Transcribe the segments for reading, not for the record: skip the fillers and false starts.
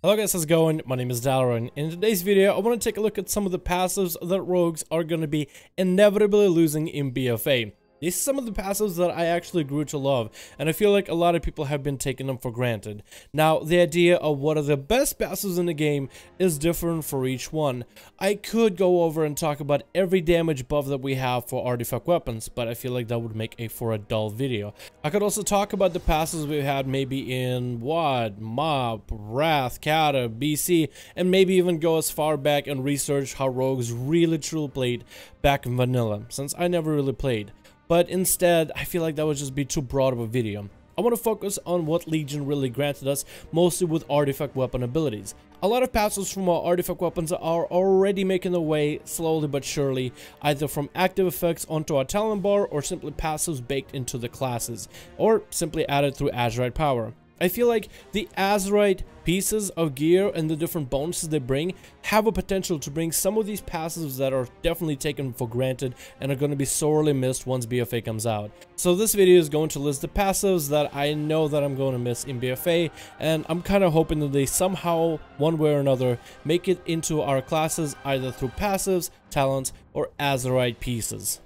Hello guys, how's it going? My name is Dalron. In today's video, I want to take a look at some of the passives that rogues are going to be inevitably losing in BFA. These are some of the passives that I actually grew to love, and I feel like a lot of people have been taking them for granted. Now, the idea of what are the best passives in the game is different for each one. I could go over and talk about every damage buff that we have for artifact weapons, but I feel like that would make for a dull video. I could also talk about the passives we've had maybe in WoD, Mob, Wrath, Kata, BC, and maybe even go as far back and research how rogues really truly played back in vanilla, since I never really played. But instead, I feel like that would just be too broad of a video. I want to focus on what Legion really granted us, mostly with artifact weapon abilities. A lot of passives from our artifact weapons are already making their way, slowly but surely, either from active effects onto our talent bar, or simply passives baked into the classes, or simply added through Azerite power. I feel like the Azerite pieces of gear and the different bonuses they bring have a potential to bring some of these passives that are definitely taken for granted and are going to be sorely missed once BFA comes out. So this video is going to list the passives that I know that I'm going to miss in BFA, and I'm kind of hoping that they somehow, one way or another, make it into our classes either through passives, talents, or Azerite pieces.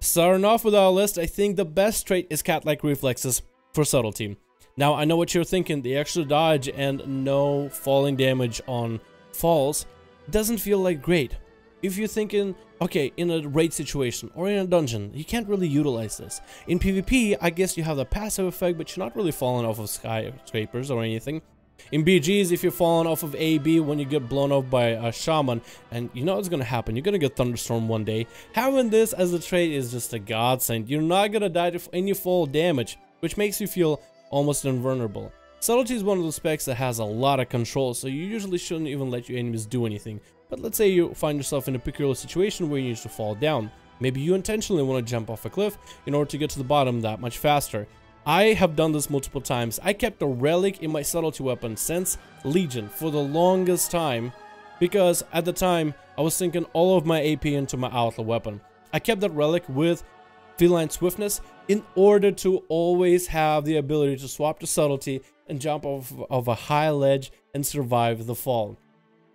Starting off with our list, I think the best trait is cat-like reflexes for Subtlety. Now, I know what you're thinking, the extra dodge and no falling damage on falls doesn't feel like great. If you're thinking, okay, in a raid situation or in a dungeon, you can't really utilize this. In PvP, I guess you have the passive effect, but you're not really falling off of skyscrapers or anything. In BGs, if you're falling off of AB when you get blown off by a shaman, and you know what's gonna happen, you're gonna get thunderstorm one day, having this as a trait is just a godsend. You're not gonna die to any fall damage, which makes you feel almost invulnerable. Subtlety is one of those specs that has a lot of control, so you usually shouldn't even let your enemies do anything. But let's say you find yourself in a peculiar situation where you need to fall down. Maybe you intentionally want to jump off a cliff in order to get to the bottom that much faster. I have done this multiple times. I kept a relic in my Subtlety weapon since Legion for the longest time, because at the time I was sinking all of my AP into my Outlaw weapon. I kept that relic with feline swiftness in order to always have the ability to swap to Subtlety and jump off of a high ledge and survive the fall.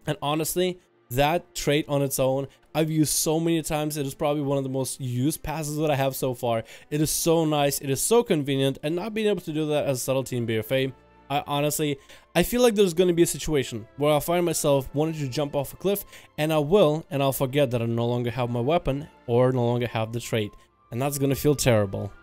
And honestly, that trait on its own, I've used so many times. It is probably one of the most used passes that I have so far. It is so nice, it is so convenient, and not being able to do that as Subtlety in BFA, I feel like there's going to be a situation where I'll find myself wanting to jump off a cliff, and I'll forget that I no longer have my weapon or no longer have the trait. And that's gonna feel terrible.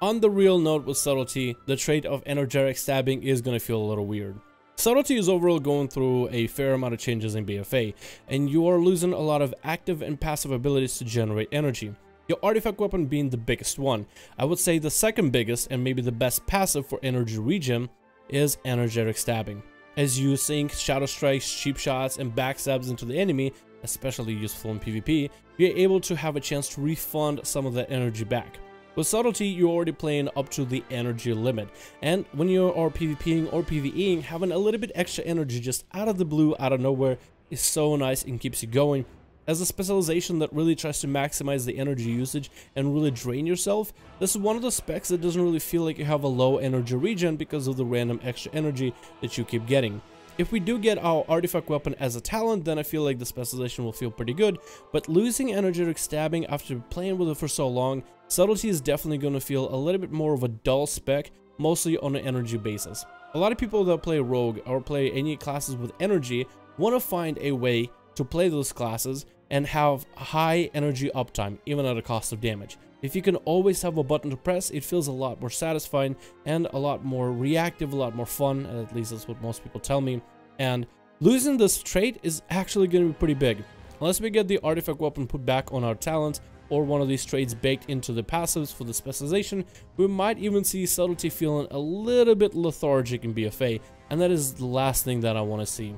On the real note with Subtlety, the trait of energetic stabbing is gonna feel a little weird. Subtlety is overall going through a fair amount of changes in BFA, and you are losing a lot of active and passive abilities to generate energy. Your artifact weapon being the biggest one. I would say the second biggest and maybe the best passive for energy regen is energetic stabbing. As you sink shadow strikes, cheap shots, and backstabs into the enemy, especially useful in PvP, you're able to have a chance to refund some of that energy back. With Subtlety, you're already playing up to the energy limit, and when you are PvPing or PvEing, having a little bit extra energy just out of the blue, out of nowhere, is so nice and keeps you going. As a specialization that really tries to maximize the energy usage and really drain yourself, this is one of the specs that doesn't really feel like you have a low energy regen because of the random extra energy that you keep getting. If we do get our artifact weapon as a talent, then I feel like the specialization will feel pretty good, but losing energetic stabbing after playing with it for so long, Subtlety is definitely going to feel a little bit more of a dull spec, mostly on an energy basis. A lot of people that play Rogue or play any classes with energy want to find a way to play those classes and have high energy uptime, even at a cost of damage. If you can always have a button to press, it feels a lot more satisfying and a lot more reactive, a lot more fun, at least that's what most people tell me. And losing this trait is actually going to be pretty big. Unless we get the artifact weapon put back on our talent, or one of these traits baked into the passives for the specialization, we might even see Subtlety feeling a little bit lethargic in BFA, and that is the last thing that I want to see.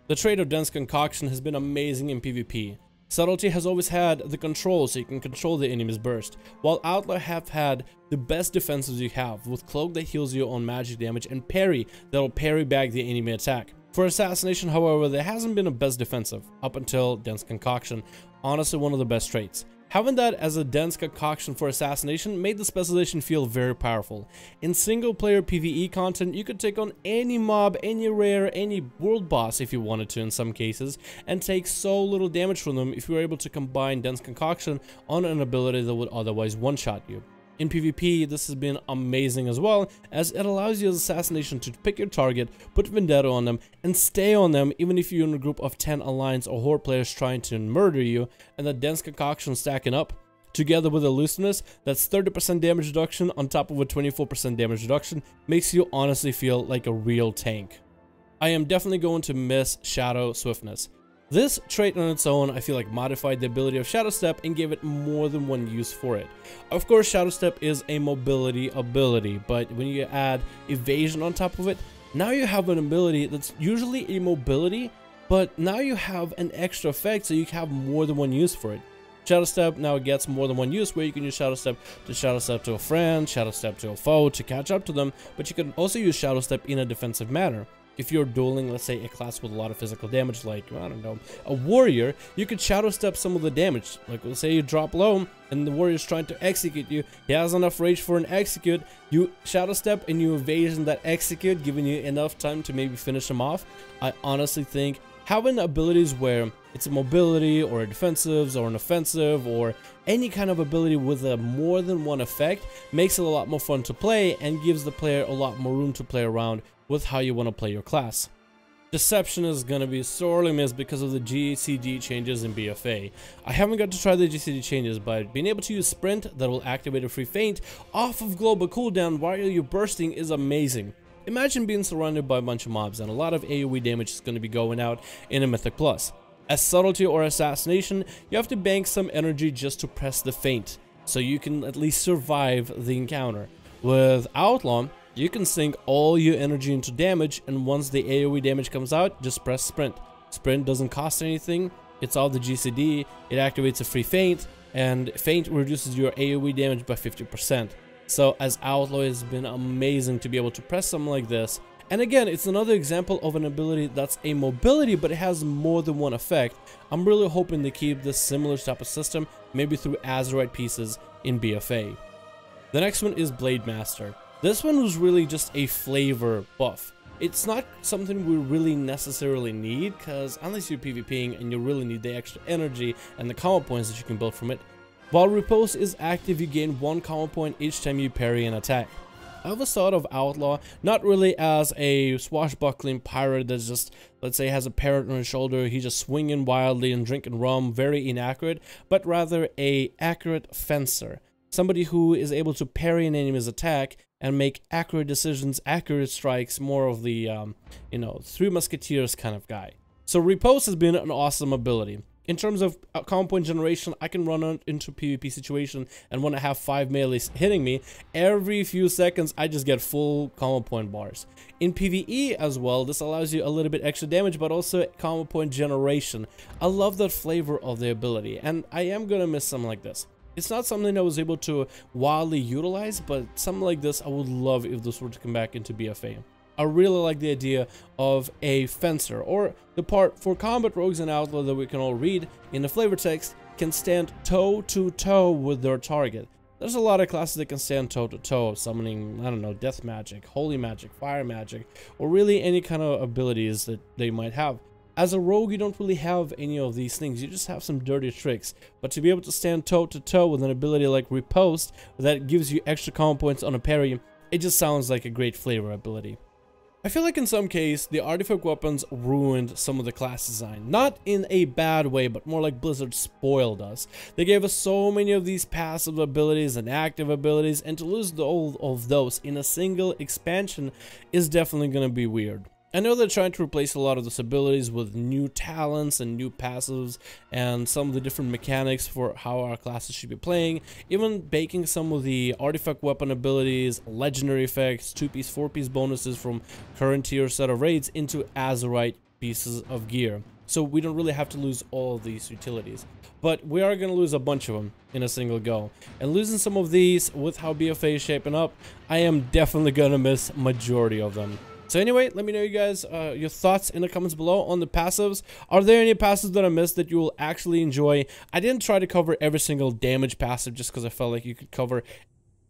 The trait of dense concoction has been amazing in PvP. Subtlety has always had the control so you can control the enemy's burst, while Outlaw have had the best defenses you have, with cloak that heals you on magic damage and parry that'll parry back the enemy attack. For Assassination, however, there hasn't been a best defensive up until dense concoction, honestly one of the best traits. Having that as a dense concoction for assassination made the specialization feel very powerful. In single player PvE content, you could take on any mob, any rare, any world boss if you wanted to in some cases, and take so little damage from them if you were able to combine dense concoction on an ability that would otherwise one-shot you. In PvP, this has been amazing as well, as it allows you as assassination to pick your target, put Vendetta on them, and stay on them even if you're in a group of 10 Alliance or Horde players trying to murder you, and the dense concoction stacking up, together with elusiveness, that's 30% damage reduction on top of a 24% damage reduction, makes you honestly feel like a real tank. I am definitely going to miss Shadow Swiftness. This trait on its own, I feel like modified the ability of Shadow Step and gave it more than one use for it. Of course, Shadow Step is a mobility ability, but when you add evasion on top of it, now you have an ability that's usually a mobility, but now you have an extra effect, so you have more than one use for it. Shadow Step now gets more than one use, where you can use Shadow Step to a friend, Shadow Step to a foe to catch up to them, but you can also use Shadow Step in a defensive manner. If you're dueling, let's say, a class with a lot of physical damage, like, I don't know, a warrior, you could Shadow Step some of the damage. Like, let's say you drop low, and the warrior's trying to execute you, he has enough rage for an execute, you Shadow Step and you evasion that execute, giving you enough time to maybe finish him off. I honestly think having abilities where it's a mobility, or a defensive, or an offensive, or any kind of ability with a more than one effect makes it a lot more fun to play, and gives the player a lot more room to play around with how you want to play your class. Deception is going to be sorely missed because of the GCD changes in BFA. I haven't got to try the GCD changes, but being able to use Sprint that will activate a free feint off of global cooldown while you're bursting is amazing. Imagine being surrounded by a bunch of mobs and a lot of AoE damage is going to be going out in a Mythic Plus. As Subtlety or Assassination, you have to bank some energy just to press the feint, so you can at least survive the encounter. With Outlaw, you can sink all your energy into damage, and once the AoE damage comes out, just press Sprint. Sprint doesn't cost anything, it's all the GCD, it activates a free feint, and feint reduces your AoE damage by 50%. So as Outlaw, it's been amazing to be able to press something like this. And again, it's another example of an ability that's a mobility, but it has more than one effect. I'm really hoping to keep this similar type of system, maybe through Azerite pieces in BFA. The next one is Blade Master. This one was really just a flavor buff. It's not something we really necessarily need, because unless you're PvPing and you really need the extra energy and the combo points that you can build from it, while repost is active, you gain 1 combo point each time you parry an attack. I always thought of Outlaw not really as a swashbuckling pirate that's just, let's say, has a parrot on his shoulder, he's just swinging wildly and drinking rum, very inaccurate, but rather a accurate fencer. Somebody who is able to parry an enemy's attack and make accurate decisions, accurate strikes, more of the, Three Musketeers kind of guy. So repost has been an awesome ability. In terms of combo point generation, I can run into PvP situation, and when I have 5 melees hitting me, every few seconds I just get full combo point bars. In PvE as well, this allows you a little bit extra damage, but also combo point generation. I love that flavor of the ability, and I am gonna miss something like this. It's not something I was able to wildly utilize, but something like this I would love if this were to come back into BFA. I really like the idea of a fencer, or the part for combat rogues and outlaw that we can all read in the flavor text, can stand toe to toe with their target. There's a lot of classes that can stand toe to toe, summoning, I don't know, death magic, holy magic, fire magic, or really any kind of abilities that they might have. As a rogue, you don't really have any of these things, you just have some dirty tricks. But to be able to stand toe to toe with an ability like repost that gives you extra combo points on a parry, it just sounds like a great flavor ability. I feel like in some case, the artifact weapons ruined some of the class design. Not in a bad way, but more like Blizzard spoiled us. They gave us so many of these passive abilities and active abilities, and to lose all of those in a single expansion is definitely going to be weird. I know they're trying to replace a lot of those abilities with new talents and new passives and some of the different mechanics for how our classes should be playing, even baking some of the artifact weapon abilities, legendary effects, 2-piece, 4-piece bonuses from current tier set of raids into Azerite pieces of gear. So we don't really have to lose all of these utilities. But we are going to lose a bunch of them in a single go. And losing some of these with how BFA is shaping up, I am definitely going to miss majority of them. So anyway, let me know you guys your thoughts in the comments below on the passives. Are there any passives that I missed that you will actually enjoy? I didn't try to cover every single damage passive just because I felt like you could cover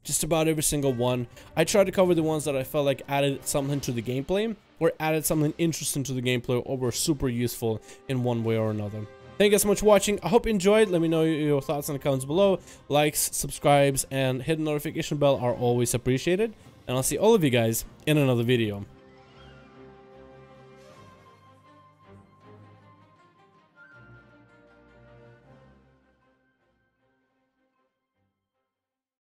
just about every single one. I tried to cover the ones that I felt like added something to the gameplay, or added something interesting to the gameplay, or were super useful in one way or another. Thank you guys so much for watching. I hope you enjoyed. Let me know your thoughts in the comments below. Likes, subscribes, and hit the notification bell are always appreciated. And I'll see all of you guys in another video.